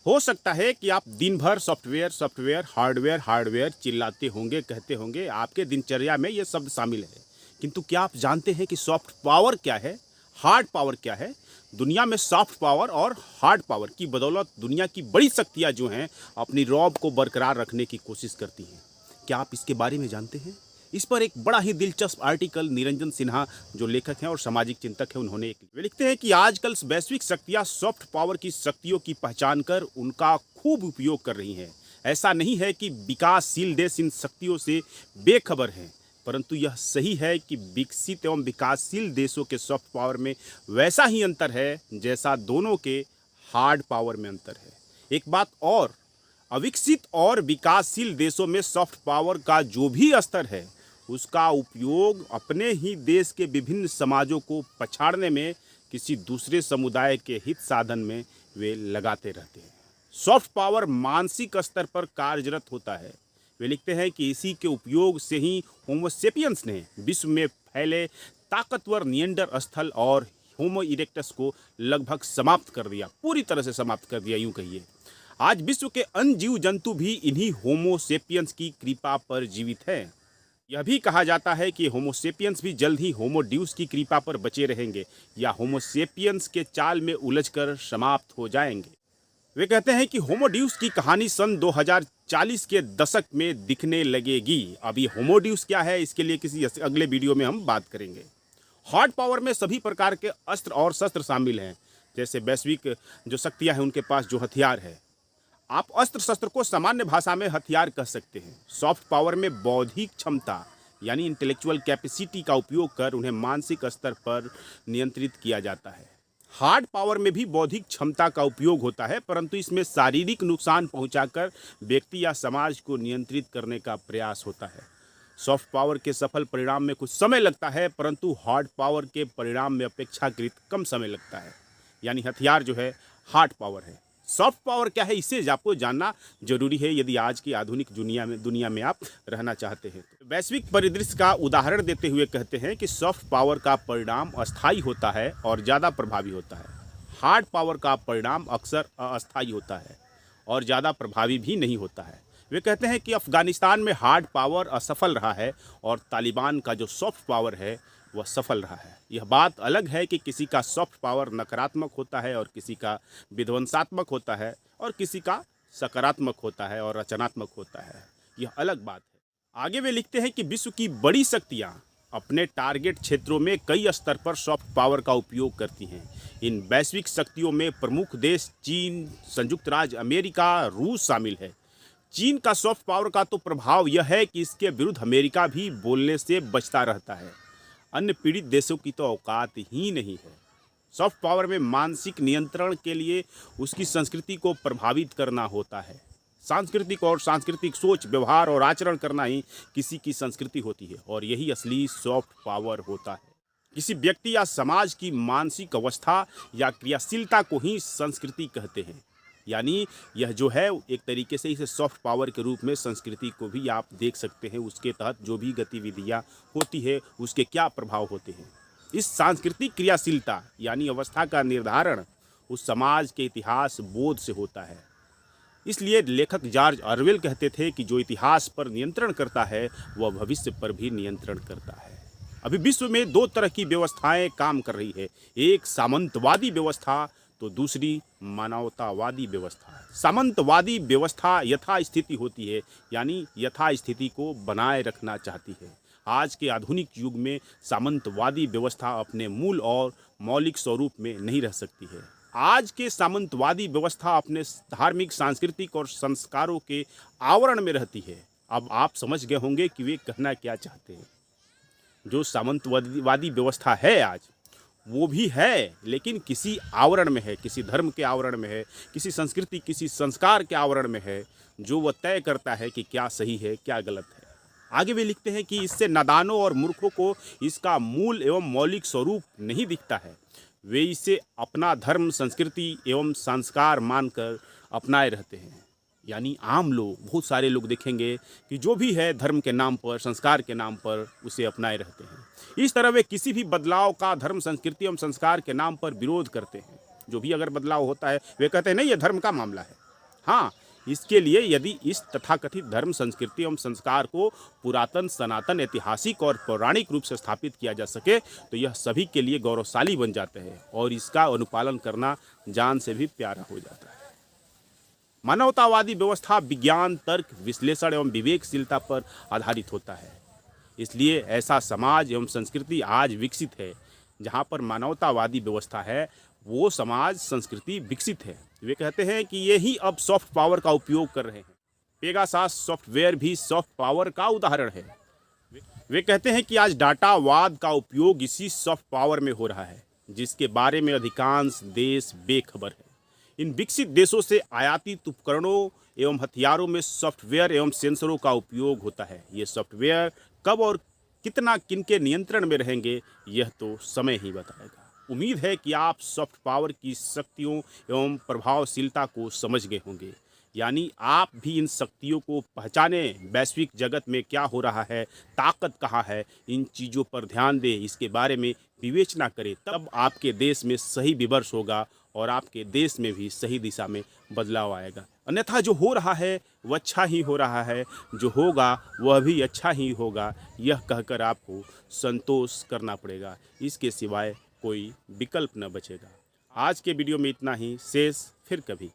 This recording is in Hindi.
हो सकता है कि आप दिन भर सॉफ्टवेयर सॉफ्टवेयर हार्डवेयर हार्डवेयर चिल्लाते होंगे, कहते होंगे, आपके दिनचर्या में ये शब्द शामिल है। किंतु क्या आप जानते हैं कि सॉफ्ट पावर क्या है, हार्ड पावर क्या है? दुनिया में सॉफ्ट पावर और हार्ड पावर की बदौलत दुनिया की बड़ी शक्तियां जो हैं अपनी रौब को बरकरार रखने की कोशिश करती हैं। क्या आप इसके बारे में जानते हैं? इस पर एक बड़ा ही दिलचस्प आर्टिकल निरंजन सिन्हा जो लेखक हैं और सामाजिक चिंतक हैं उन्होंने वे लिखते हैं कि आजकल वैश्विक शक्तियां सॉफ्ट पावर की शक्तियों की पहचान कर उनका खूब उपयोग कर रही हैं। ऐसा नहीं है कि विकासशील देश इन शक्तियों से बेखबर हैं, परंतु यह सही है कि विकसित एवं विकासशील देशों के सॉफ्ट पावर में वैसा ही अंतर है जैसा दोनों के हार्ड पावर में अंतर है। एक बात और, अविकसित और विकासशील देशों में सॉफ्ट पावर का जो भी स्तर है उसका उपयोग अपने ही देश के विभिन्न समाजों को पछाड़ने में, किसी दूसरे समुदाय के हित साधन में वे लगाते रहते हैं। सॉफ्ट पावर मानसिक स्तर पर कार्यरत होता है। वे लिखते हैं कि इसी के उपयोग से ही होमो सेपियंस ने विश्व में फैले ताकतवर निएंडर स्थल और होमो इरेक्टस को लगभग समाप्त कर दिया, पूरी तरह से समाप्त कर दिया यूं कहिए। आज विश्व के अन्य जीव जंतु भी इन्हीं होमो सेपियंस की कृपा पर जीवित हैं। यह भी कहा जाता है कि होमो सेपियंस भी जल्द ही होमो ड्यूस की कृपा पर बचे रहेंगे या होमो सेपियंस के चाल में उलझकर समाप्त हो जाएंगे। वे कहते हैं कि होमो ड्यूस की कहानी सन 2040 के दशक में दिखने लगेगी। अभी होमो ड्यूस क्या है इसके लिए किसी अगले वीडियो में हम बात करेंगे। हार्ड पावर में सभी प्रकार के अस्त्र और शस्त्र शामिल हैं। जैसे वैश्विक जो शक्तियां हैं उनके पास जो हथियार है, आप अस्त्र शस्त्र को सामान्य भाषा में हथियार कह सकते हैं। सॉफ्ट पावर में बौद्धिक क्षमता यानी इंटेलेक्चुअल कैपेसिटी का उपयोग कर उन्हें मानसिक स्तर पर नियंत्रित किया जाता है। हार्ड पावर में भी बौद्धिक क्षमता का उपयोग होता है, परंतु इसमें शारीरिक नुकसान पहुंचाकर व्यक्ति या समाज को नियंत्रित करने का प्रयास होता है। सॉफ्ट पावर के सफल परिणाम में कुछ समय लगता है, परंतु हार्ड पावर के परिणाम में अपेक्षाकृत कम समय लगता है। यानी हथियार जो है हार्ड पावर है। सॉफ्ट पावर क्या है इसे आपको जानना जरूरी है यदि आज की आधुनिक दुनिया में आप रहना चाहते हैं। तो वैश्विक परिदृश्य का उदाहरण देते हुए कहते हैं कि सॉफ्ट पावर का परिणाम अस्थायी होता है और ज़्यादा प्रभावी होता है। हार्ड पावर का परिणाम अक्सर अस्थायी होता है और ज़्यादा प्रभावी भी नहीं होता है। वे कहते हैं कि अफगानिस्तान में हार्ड पावर असफल रहा है और तालिबान का जो सॉफ्ट पावर है वह सफल रहा है। यह बात अलग है कि किसी का सॉफ्ट पावर नकारात्मक होता है और किसी का विध्वंसात्मक होता है और किसी का सकारात्मक होता है और रचनात्मक होता है। यह अलग बात है। आगे वे लिखते हैं कि विश्व की बड़ी शक्तियाँ अपने टारगेट क्षेत्रों में कई स्तर पर सॉफ्ट पावर का उपयोग करती हैं। इन वैश्विक शक्तियों में प्रमुख देश चीन, संयुक्त राज्य अमेरिका, रूस शामिल है। चीन का सॉफ्ट पावर का तो प्रभाव यह है कि इसके विरुद्ध अमेरिका भी बोलने से बचता रहता है। अन्य पीड़ित देशों की तो औकात ही नहीं है। सॉफ्ट पावर में मानसिक नियंत्रण के लिए उसकी संस्कृति को प्रभावित करना होता है। सांस्कृतिक सोच, व्यवहार और आचरण करना ही किसी की संस्कृति होती है और यही असली सॉफ्ट पावर होता है। किसी व्यक्ति या समाज की मानसिक अवस्था या क्रियाशीलता को ही संस्कृति कहते हैं। यानी यह जो है एक तरीके से इसे सॉफ्ट पावर के रूप में संस्कृति को भी आप देख सकते हैं। उसके तहत जो भी गतिविधियां होती है उसके क्या प्रभाव होते हैं। इस सांस्कृतिक क्रियाशीलता यानी अवस्था का निर्धारण उस समाज के इतिहास बोध से होता है। इसलिए लेखक जॉर्ज ऑरवेल कहते थे कि जो इतिहास पर नियंत्रण करता है वह भविष्य पर भी नियंत्रण करता है। अभी विश्व में दो तरह की व्यवस्थाएं काम कर रही है, एक सामंतवादी व्यवस्था तो दूसरी मानवतावादी व्यवस्था है। सामंतवादी व्यवस्था यथास्थिति होती है, यानी यथास्थिति को बनाए रखना चाहती है। आज के आधुनिक युग में सामंतवादी व्यवस्था अपने मूल और मौलिक स्वरूप में नहीं रह सकती है। आज के सामंतवादी व्यवस्था अपने धार्मिक, सांस्कृतिक और संस्कारों के आवरण में रहती है। अब आप समझ गए होंगे कि वे कहना क्या चाहते हैं। जो सामंतवादी व्यवस्था है आज वो भी है, लेकिन किसी आवरण में है, किसी धर्म के आवरण में है, किसी संस्कृति, किसी संस्कार के आवरण में है, जो वह तय करता है कि क्या सही है क्या गलत है। आगे वे लिखते हैं कि इससे नादानों और मूर्खों को इसका मूल एवं मौलिक स्वरूप नहीं दिखता है। वे इसे अपना धर्म, संस्कृति एवं संस्कार मानकर अपनाए रहते हैं। यानी आम लोग, बहुत सारे लोग देखेंगे कि जो भी है धर्म के नाम पर, संस्कार के नाम पर उसे अपनाए रहते हैं। इस तरह वे किसी भी बदलाव का धर्म, संस्कृति एवं संस्कार के नाम पर विरोध करते हैं। जो भी अगर बदलाव होता है वे कहते हैं नहीं, ये धर्म का मामला है, हाँ, इसके लिए यदि इस तथाकथित धर्म, संस्कृति एवं संस्कार को पुरातन, सनातन, ऐतिहासिक और पौराणिक रूप से स्थापित किया जा सके तो यह सभी के लिए गौरवशाली बन जाते हैं और इसका अनुपालन करना जान से भी प्यारा हो जाता है। मानवतावादी व्यवस्था विज्ञान, तर्क, विश्लेषण एवं विवेकशीलता पर आधारित होता है। इसलिए ऐसा समाज एवं संस्कृति आज विकसित है। जहाँ पर मानवतावादी व्यवस्था है वो समाज संस्कृति विकसित है। वे कहते हैं कि ये ही अब सॉफ्ट पावर का उपयोग कर रहे हैं। पेगासास सॉफ्टवेयर भी सॉफ्ट पावर का उदाहरण है। वे कहते हैं कि आज डाटावाद का उपयोग इसी सॉफ्ट पावर में हो रहा है, जिसके बारे में अधिकांश देश बेखबर है। इन विकसित देशों से आयातित उपकरणों एवं हथियारों में सॉफ्टवेयर एवं सेंसरों का उपयोग होता है। ये सॉफ्टवेयर कब और कितना किनके नियंत्रण में रहेंगे यह तो समय ही बताएगा। उम्मीद है कि आप सॉफ्ट पावर की शक्तियों एवं प्रभावशीलता को समझ गए होंगे। यानी आप भी इन शक्तियों को पहचाने, वैश्विक जगत में क्या हो रहा है, ताकत कहाँ है, इन चीज़ों पर ध्यान दें, इसके बारे में विवेचना करें। तब आपके देश में सही विमर्श होगा और आपके देश में भी सही दिशा में बदलाव आएगा। अन्यथा जो हो रहा है वह अच्छा ही हो रहा है, जो होगा वह भी अच्छा ही होगा, यह कहकर आपको संतोष करना पड़ेगा। इसके सिवाय कोई विकल्प न बचेगा। आज के वीडियो में इतना ही, शेष फिर कभी।